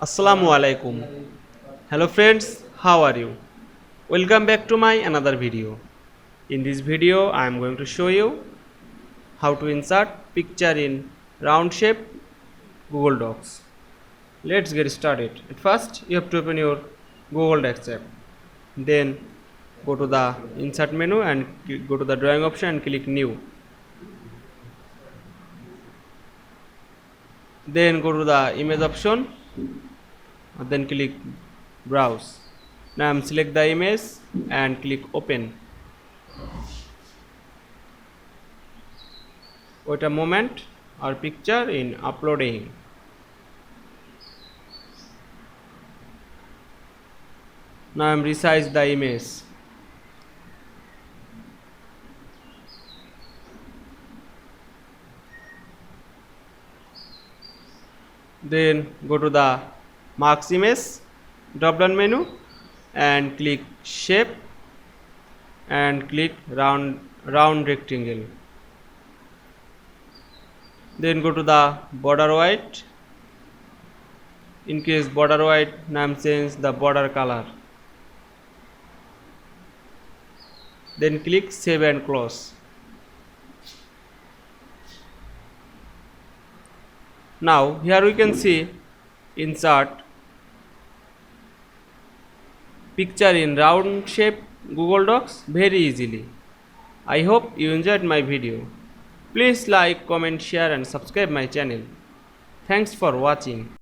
Assalamu Walaikum. Hello friends, how are you? Welcome back to my another video. In this video, I am going to show you how to insert picture in round shape Google Docs. Let's get started. At first, you have to open your Google Docs app. Then go to the insert menu and go to the drawing option and click new. Then go to the image option. Then click browse. Now select the image and click open. Wait a moment, our picture in uploading. Now resize the image. Then go to the marks image drop down menu and click shape and click round rectangle. Then go to the border white, increase border white, now change the border color. Then click save and close. Now here we can see insert picture in round shape Google Docs very easily. I hope you enjoyed my video. Please like, comment, share and subscribe my channel. Thanks for watching.